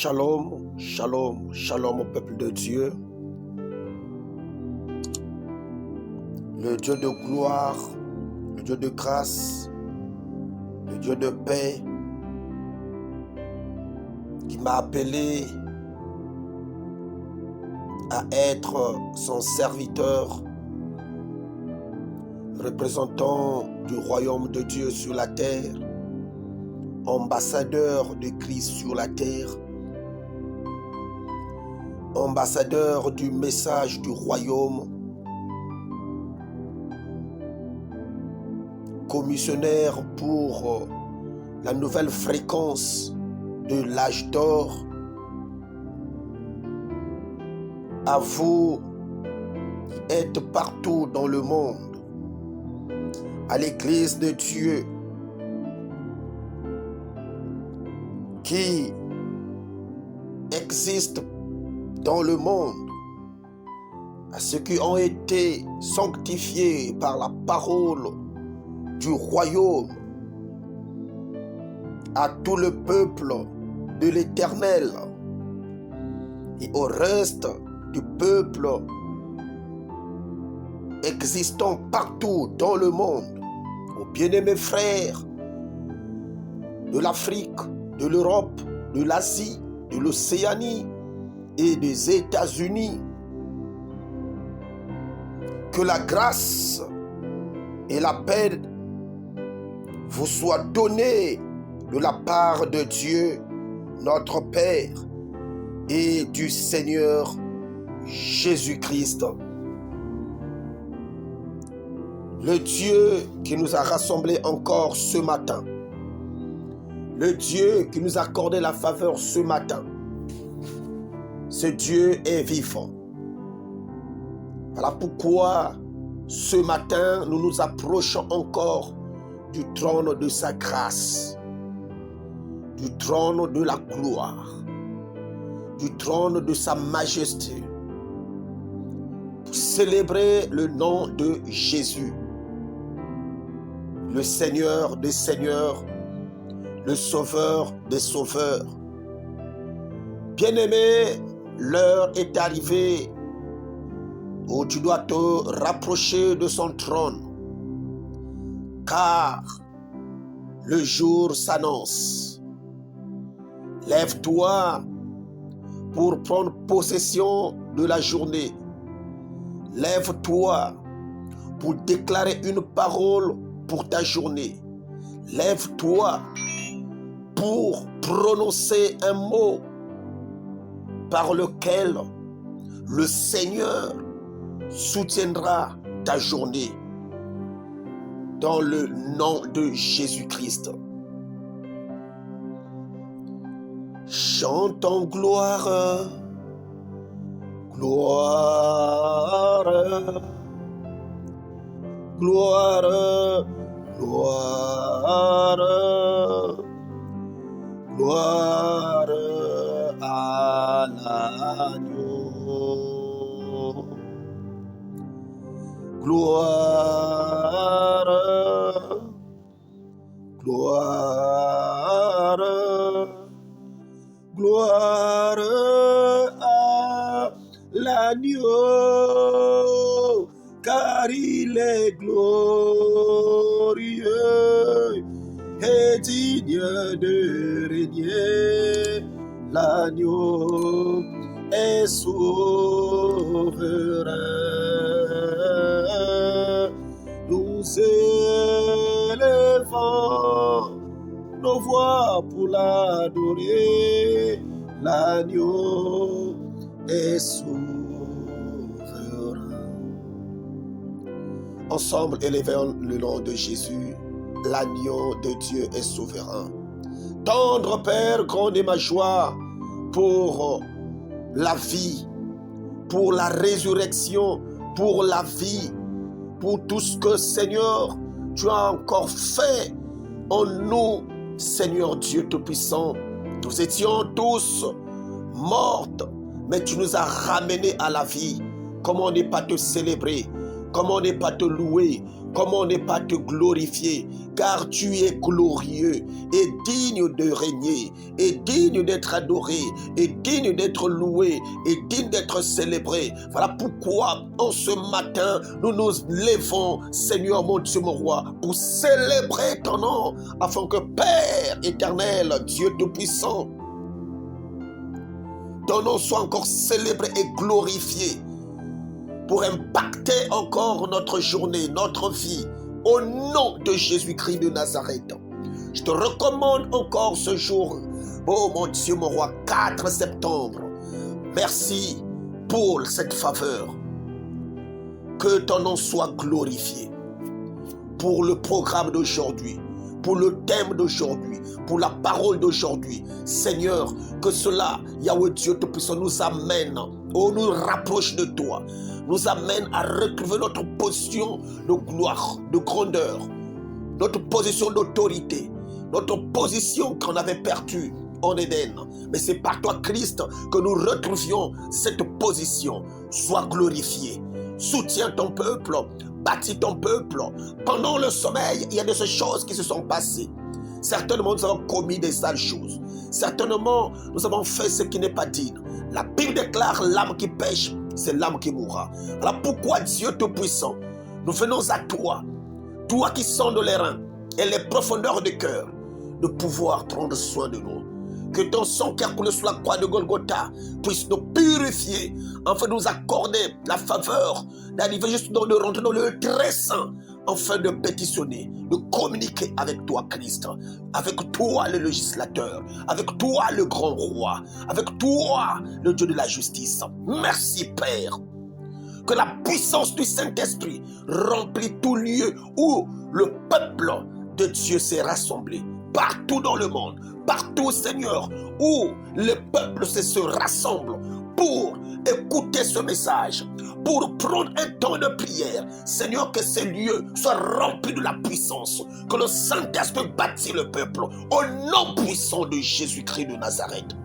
Shalom, shalom, shalom au peuple de Dieu. Le Dieu de gloire, le Dieu de grâce, le Dieu de paix, qui m'a appelé à être son serviteur, représentant du royaume de Dieu sur la terre, ambassadeur de Christ sur la terre, ambassadeur du message du royaume, commissionnaire pour la nouvelle fréquence de l'âge d'or. À vous qui êtes partout dans le monde, à l'Église de Dieu qui existe dans le monde, à ceux qui ont été sanctifiés par la parole du royaume, à tout le peuple de l'Éternel et au reste du peuple existant partout dans le monde, aux bien-aimés frères de l'Afrique, de l'Europe, de l'Asie, de l'Océanie et des États-Unis. Que la grâce et la paix vous soient données de la part de Dieu, notre Père, et du Seigneur Jésus-Christ. Le Dieu qui nous a rassemblés encore ce matin, le Dieu qui nous a accordé la faveur ce matin, ce Dieu est vivant. Voilà pourquoi ce matin nous nous approchons encore du trône de sa grâce, du trône de la gloire, du trône de sa majesté, pour célébrer le nom de Jésus, le Seigneur des seigneurs, le Sauveur des sauveurs. Bien-aimé, l'heure est arrivée où tu dois te rapprocher de son trône, car le jour s'annonce. Lève-toi pour prendre possession de la journée. Lève-toi pour déclarer une parole pour ta journée. Lève-toi pour prononcer un mot par lequel le Seigneur soutiendra ta journée. Dans le nom de Jésus-Christ. Chantons gloire, gloire, gloire, gloire, gloire à l'agneau. Gloire, gloire, gloire à l'agneau, car il est glorieux et digne de régner. L'agneau est souverain. Nous élevons nos voix pour l'adorer. L'agneau est souverain. Ensemble, élevons le nom de Jésus. L'agneau de Dieu est souverain. Tendre Père, grande est ma joie pour la vie, pour la résurrection, pour la vie, pour tout ce que, Seigneur, tu as encore fait en nous, Seigneur Dieu Tout-Puissant. Nous étions tous mortes, mais tu nous as ramenés à la vie. Comment ne pas te célébrer? Comment ne pas te louer? Comment ne pas te glorifier? Car tu es glorieux et digne de régner, et digne d'être adoré, et digne d'être loué, et digne d'être célébré. Voilà pourquoi en ce matin, nous nous levons, Seigneur mon Dieu, mon roi, pour célébrer ton nom, afin que Père éternel, Dieu Tout-Puissant, ton nom soit encore célébré et glorifié, pour impacter encore notre journée, notre vie, au nom de Jésus-Christ de Nazareth. Je te recommande encore ce jour, oh mon Dieu, mon roi, 4 septembre. Merci pour cette faveur. Que ton nom soit glorifié. Pour le programme d'aujourd'hui, pour le thème d'aujourd'hui, pour la parole d'aujourd'hui. Seigneur, que cela, Yahweh Dieu Tout-Puissant, nous amène, nous rapproche de toi, nous amène à retrouver notre position de gloire, de grandeur, notre position d'autorité, notre position qu'on avait perdue en Éden. Mais c'est par toi, Christ, que nous retrouvions cette position. Sois glorifié. Soutiens ton peuple, bâtis ton peuple. Pendant le sommeil, il y a de ces choses qui se sont passées. Certainement, nous avons commis des sales choses. Certainement, nous avons fait ce qui n'est pas digne. La Bible déclare l'âme qui pêche, c'est l'âme qui mourra. Voilà pourquoi Dieu Tout-Puissant, nous venons à toi, toi qui sondes les reins et les profondeurs du cœur, de pouvoir prendre soin de nous. Que ton sang qui a coulé sur la croix de Golgotha puisse nous purifier, afin de nous accorder la faveur d'arriver juste de rentrer dans le très saint, afin de pétitionner, de communiquer avec toi, Christ, avec toi, le législateur, avec toi, le grand roi, avec toi, le Dieu de la justice. Merci, Père. Que la puissance du Saint-Esprit remplit tout lieu où le peuple de Dieu s'est rassemblé. Partout dans le monde, partout, Seigneur, où le peuple se rassemble pour écouter ce message, pour prendre un temps de prière. Seigneur, que ces lieux soient remplis de la puissance, que le Saint-Esprit bâtit le peuple au nom puissant de Jésus-Christ de Nazareth.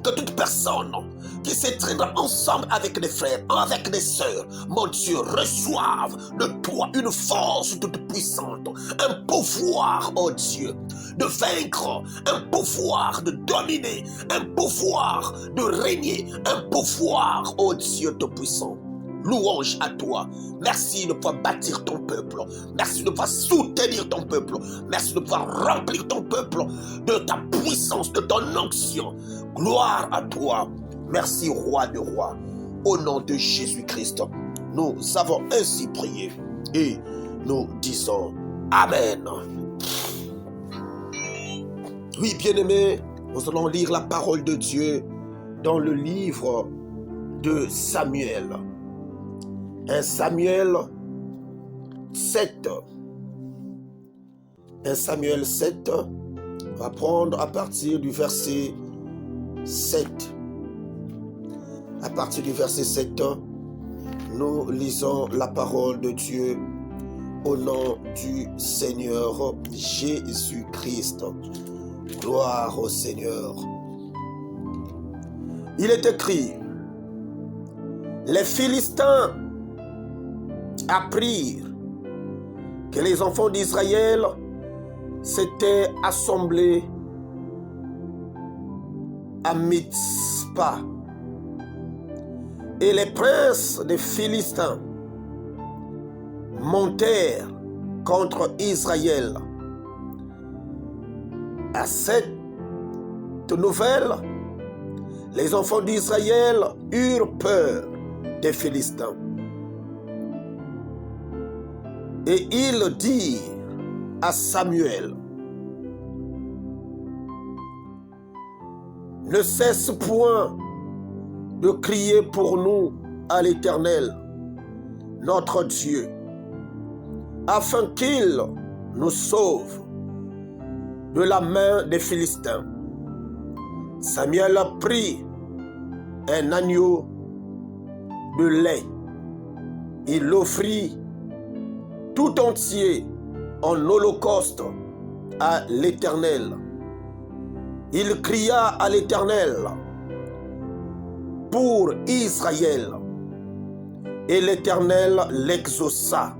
Que toute personne qui s'étreindra ensemble avec des frères, avec des sœurs, mon Dieu, reçoive de toi une force toute puissante, un pouvoir, oh Dieu, de vaincre, un pouvoir de dominer, un pouvoir de régner, un pouvoir, oh Dieu Tout-Puissant. Louange à toi. Merci de pouvoir bâtir ton peuple. Merci de pouvoir soutenir ton peuple. Merci de pouvoir remplir ton peuple de ta puissance, de ton onction. Gloire à toi. Merci, roi de rois. Au nom de Jésus-Christ, nous avons ainsi prié et nous disons Amen. Oui, bien-aimés, nous allons lire la parole de Dieu dans le livre de Samuel. 1 Samuel 7. 1 Samuel 7, on va prendre à partir du verset 7. À partir du verset 7, nous lisons la parole de Dieu au nom du Seigneur Jésus-Christ. Gloire au Seigneur. Il est écrit, les Philistins apprirent que les enfants d'Israël s'étaient assemblés à Mitzpah. Et les princes des Philistins montèrent contre Israël. À cette nouvelle, les enfants d'Israël eurent peur des Philistins. Et ils dirent à Samuel, ne cesse point de crier pour nous à l'Éternel, notre Dieu, afin qu'il nous sauve de la main des Philistins. Samuel a pris un agneau de lait. Il l'offrit tout entier en holocauste à l'Éternel. Il cria à l'Éternel pour Israël. et l'Éternel l'exauça.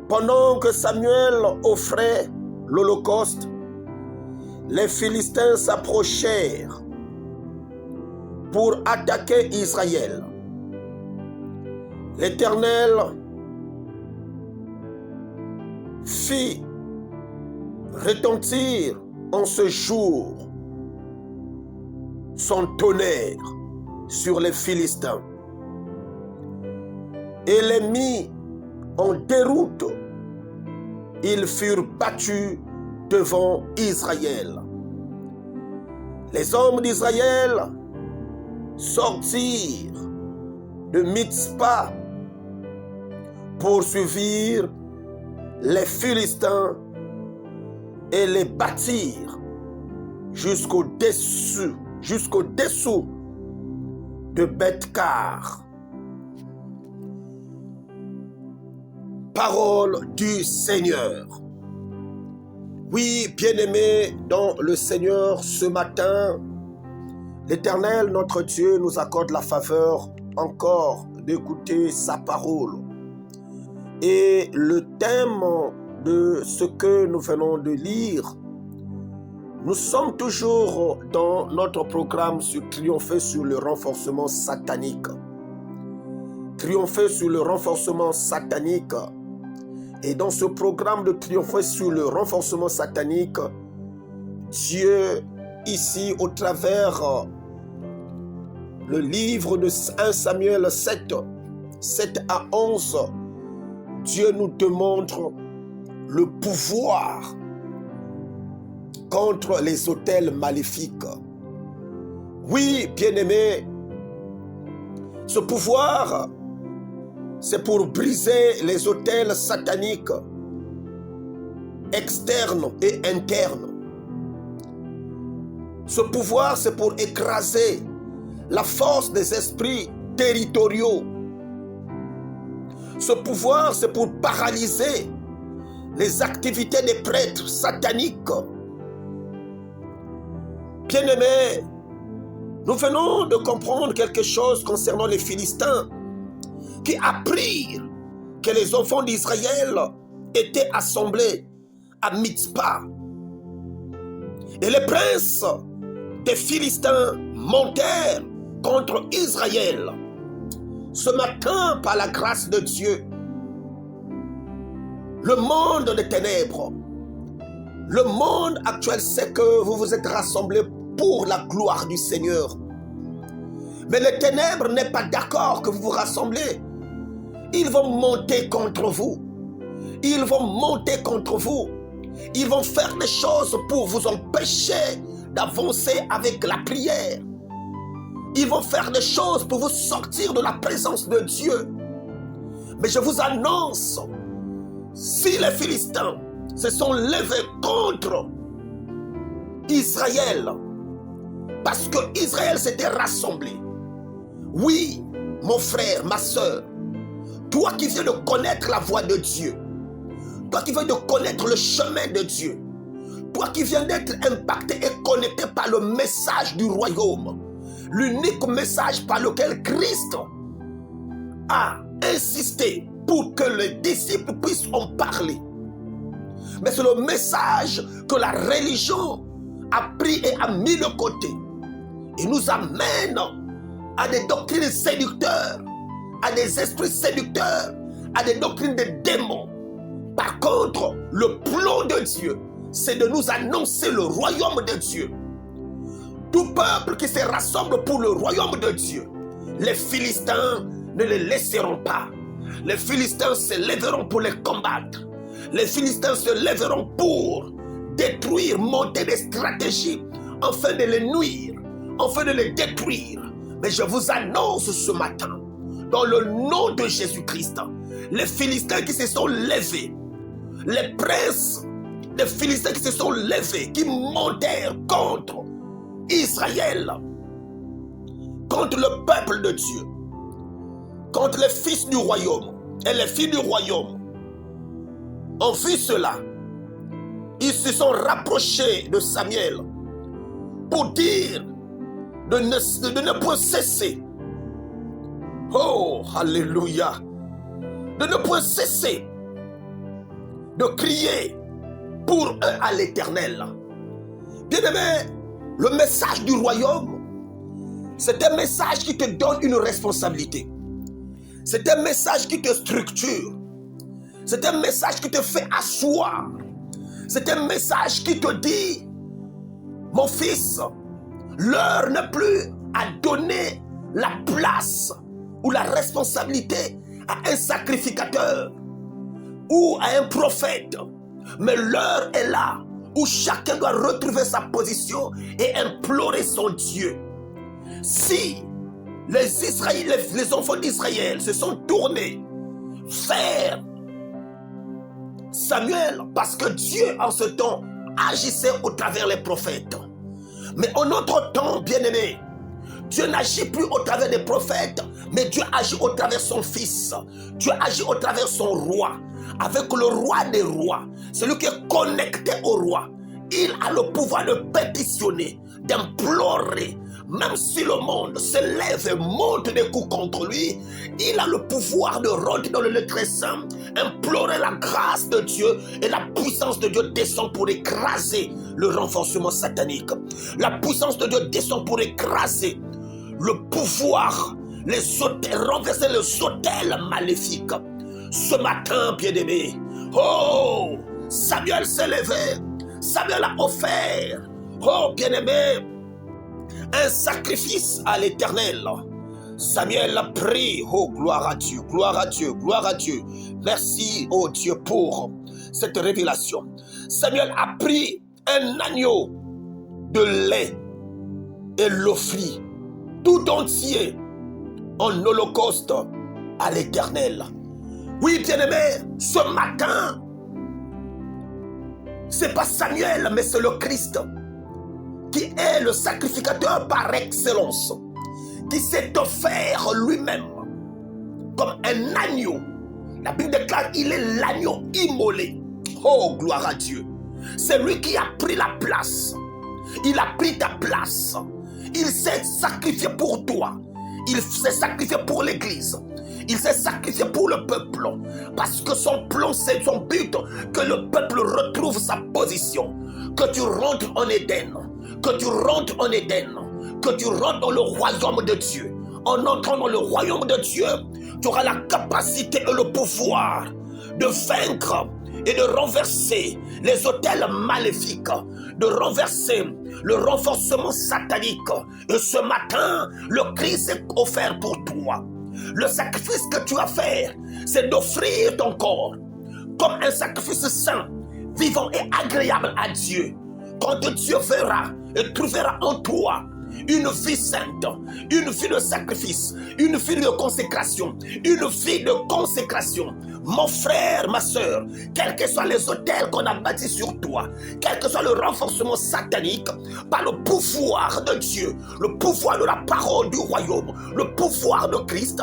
Pendant que Samuel offrait l'Holocauste, les Philistins s'approchèrent pour attaquer Israël. L'Éternel fit retentir en ce jour son tonnerre sur les Philistins et les mit en déroute. Ils furent battus devant Israël. Les hommes d'Israël sortirent de Mitzpah pour suivre les Philistins et les battirent jusqu'au dessous de Beth-Kar. Parole du Seigneur. Oui, bien-aimés dans le Seigneur, ce matin, l'Éternel, notre Dieu, nous accorde la faveur encore d'écouter sa parole. Et le thème de ce que nous venons de lire, nous sommes toujours dans notre programme sur Triompher sur le renforcement satanique. Triompher sur le renforcement satanique. Et dans ce programme de Triompher sur le renforcement satanique, Dieu, ici, au travers le livre de 1 Samuel 7 à 11, Dieu nous démontre le pouvoir contre les autels maléfiques. Oui, bien-aimés, ce pouvoir, c'est pour briser les autels sataniques externes et internes. Ce pouvoir, c'est pour écraser la force des esprits territoriaux. Ce pouvoir, c'est pour paralyser les activités des prêtres sataniques. Bien-aimés, nous venons de comprendre quelque chose concernant les Philistins qui apprirent que les enfants d'Israël étaient assemblés à Mitzpah. Et les princes des Philistins montèrent contre Israël. Ce matin, par la grâce de Dieu, le monde des ténèbres, le monde actuel sait que vous vous êtes rassemblés pour la gloire du Seigneur. Mais les ténèbres n'est pas d'accord que vous vous rassemblez. Ils vont monter contre vous. Ils vont monter contre vous. Ils vont faire des choses pour vous empêcher d'avancer avec la prière. Ils vont faire des choses pour vous sortir de la présence de Dieu. Mais je vous annonce, si les Philistins se sont levés contre Israël, parce que Israël s'était rassemblé, oui, mon frère, ma soeur, toi qui viens de connaître la voix de Dieu, toi qui viens de connaître le chemin de Dieu, toi qui viens d'être impacté et connecté par le message du royaume, l'unique message par lequel Christ a insisté pour que les disciples puissent en parler. Mais c'est le message que la religion a pris et a mis de côté et nous amène à des doctrines séducteurs, à des esprits séducteurs, à des doctrines de démons. Par contre, le plan de Dieu, c'est de nous annoncer le royaume de Dieu. Tout peuple qui se rassemble pour le royaume de Dieu, les Philistins ne les laisseront pas. Les Philistins se lèveront pour les combattre. Les Philistins se lèveront pour détruire, monter des stratégies, afin de les nuire, afin de les détruire. Mais je vous annonce ce matin, dans le nom de Jésus-Christ, les Philistins qui se sont levés, les princes des Philistins qui se sont levés, qui montèrent contre Israël, contre le peuple de Dieu, contre les fils du royaume et les filles du royaume. En vu cela, ils se sont rapprochés de Samuel pour dire de ne point cesser Oh, alléluia. De ne point cesser de crier pour eux à l'Éternel. Bien-aimé, le message du royaume, c'est un message qui te donne une responsabilité. C'est un message qui te structure. C'est un message qui te fait asseoir. C'est un message qui te dit, mon fils, l'heure n'est plus à donner la place ou la responsabilité à un sacrificateur ou à un prophète. Mais l'heure est là où chacun doit retrouver sa position et implorer son Dieu. Si les enfants d'Israël se sont tournés vers Samuel, parce que Dieu en ce temps agissait au travers les prophètes. Mais en notre temps, bien-aimé, Dieu n'agit plus au travers des prophètes, mais Dieu agit au travers son fils. Dieu agit au travers son roi, avec le roi des rois, celui qui est connecté au roi. Il a le pouvoir de pétitionner, d'implorer. Même si le monde se lève et monte des coups contre lui, il a le pouvoir de rentrer dans le lieu très saint, implorer la grâce de Dieu, et la puissance de Dieu descend pour écraser le renforcement satanique. La puissance de Dieu descend pour écraser le pouvoir, renverser les autels maléfiques. Ce matin, bien-aimé, oh, Samuel s'est levé, Samuel a offert, oh, bien-aimé, un sacrifice à l'Éternel. Samuel a prié, oh, gloire à Dieu, gloire à Dieu, gloire à Dieu. Merci, oh Dieu, pour cette révélation. Samuel a pris un agneau de lait et l'offrit tout entier en holocauste à l'Éternel. Oui, bien-aimé, ce matin, c'est pas Samuel, mais c'est le Christ qui est le sacrificateur par excellence, qui s'est offert lui-même comme un agneau. La Bible déclare qu'il est l'agneau immolé. Oh, gloire à Dieu. C'est lui qui a pris la place. Il a pris ta place. Il s'est sacrifié pour toi. Il s'est sacrifié pour l'Église. Il s'est sacrifié pour le peuple. Parce que son plan, c'est son but, que le peuple retrouve sa position. Que tu rentres en Éden. Que tu rentres en Éden. Que tu rentres dans le royaume de Dieu. En entrant dans le royaume de Dieu, tu auras la capacité et le pouvoir de vaincre et de renverser les autels maléfiques, de renverser le renforcement satanique. Et ce matin, le Christ est offert pour toi. Le sacrifice que tu vas faire, c'est d'offrir ton corps comme un sacrifice saint, vivant et agréable à Dieu. Quand Dieu verra et trouvera en toi une vie sainte, une vie de sacrifice, une vie de consécration, une vie de consécration. Mon frère, ma soeur, quels que soient les autels qu'on a bâtis sur toi, quel que soit le renforcement satanique, par le pouvoir de Dieu, le pouvoir de la parole du royaume, le pouvoir de Christ,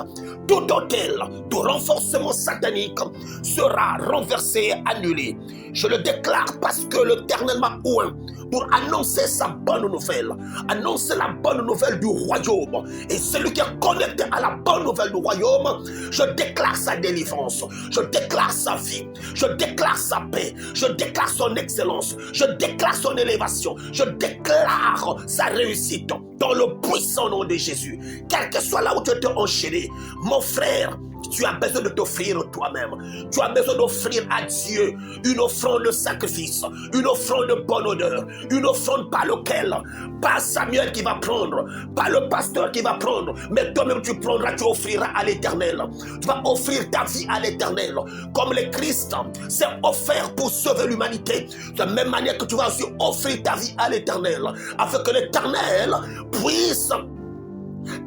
tout autel de renforcement satanique sera renversé et annulé. Je le déclare parce que l'Éternel m'a oint pour annoncer sa bonne nouvelle, annoncer la bonne nouvelle du royaume. Et celui qui est connecté à la bonne nouvelle du royaume, je déclare sa délivrance, je déclare sa vie, je déclare sa paix, je déclare son excellence, je déclare son élévation, je déclare sa réussite dans le puissant nom de Jésus. Quel que soit là où tu es enchaîné, mon frère, tu as besoin de t'offrir toi-même. Tu as besoin d'offrir à Dieu une offrande de sacrifice, une offrande de bonne odeur, une offrande par laquelle, pas Samuel qui va prendre, pas le pasteur qui va prendre, mais toi-même tu prendras, tu offriras à l'Éternel. Tu vas offrir ta vie à l'Éternel. Comme le Christ s'est offert pour sauver l'humanité, de la même manière que tu vas aussi offrir ta vie à l'Éternel, afin que l'Éternel puisse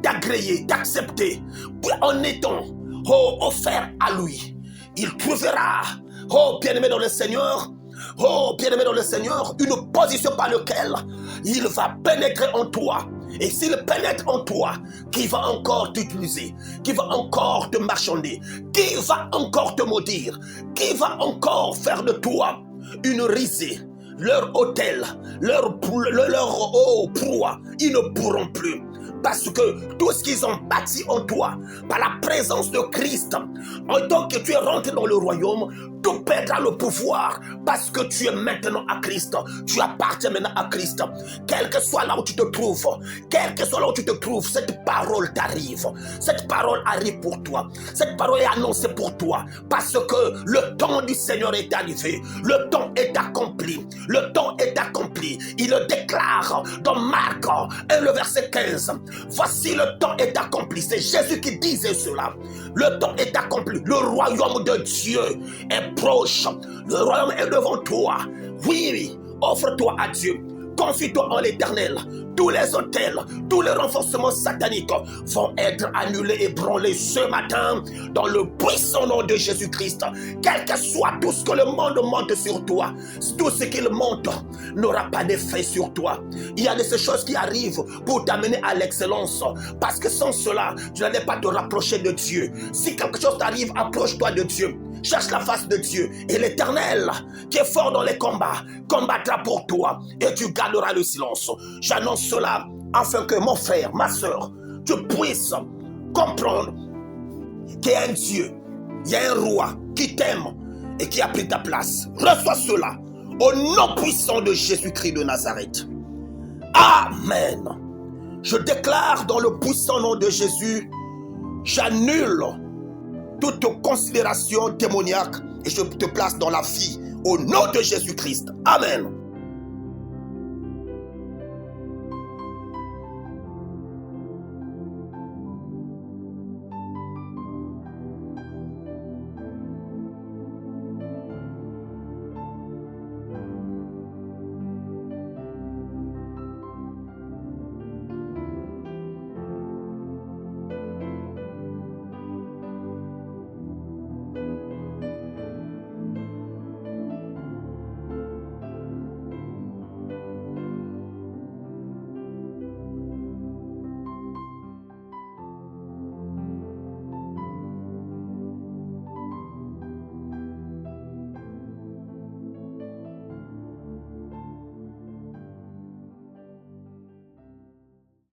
t'agréer, t'accepter, en étant offert à lui. Il trouvera, bien-aimé dans le Seigneur, bien-aimé dans le Seigneur, une position par laquelle il va pénétrer en toi. Et s'il pénètre en toi, qui va encore t'utiliser, qui va encore te marchander, qui va encore te maudire, qui va encore faire de toi une risée. Leur autel, leur proie, ils ne pourront plus. parce que tout ce qu'ils ont bâti en toi, par la présence de Christ, en tant que tu es rentré dans le royaume, tout perdra le pouvoir parce que tu es maintenant à Christ. Tu appartiens maintenant à Christ. Quel que soit là où tu te trouves, quel que soit là où tu te trouves, cette parole t'arrive. Cette parole arrive pour toi. Cette parole est annoncée pour toi parce que le temps du Seigneur est arrivé. Le temps est accompli. Le temps est accompli. Il le déclare dans Marc 1, le verset 15. Voici le temps est accompli. C'est Jésus qui disait cela. Le temps est accompli. Le royaume de Dieu est proche. Le royaume est devant toi. Oui, offre-toi à Dieu. Confie-toi en l'Éternel. Tous les hôtels, tous les renforcements sataniques vont être annulés et branlés ce matin dans le puissant nom de Jésus-Christ. Quel que soit tout ce que le monde monte sur toi, tout ce qu'il monte n'aura pas d'effet sur toi. Il y a de ces choses qui arrivent pour t'amener à l'excellence, parce que sans cela, tu n'allais pas te rapprocher de Dieu. Si quelque chose t'arrive, approche-toi de Dieu. Cherche la face de Dieu et l'Éternel, qui est fort dans les combats, combattra pour toi et tu garderas le silence. J'annonce cela afin que mon frère, ma soeur, tu puisses comprendre qu'il y a un Dieu, il y a un roi qui t'aime et qui a pris ta place. Reçois cela au nom puissant de Jésus-Christ de Nazareth. Amen. Je déclare dans le puissant nom de Jésus, j'annule toute considération démoniaque et je te place dans la vie au nom de Jésus-Christ. Amen.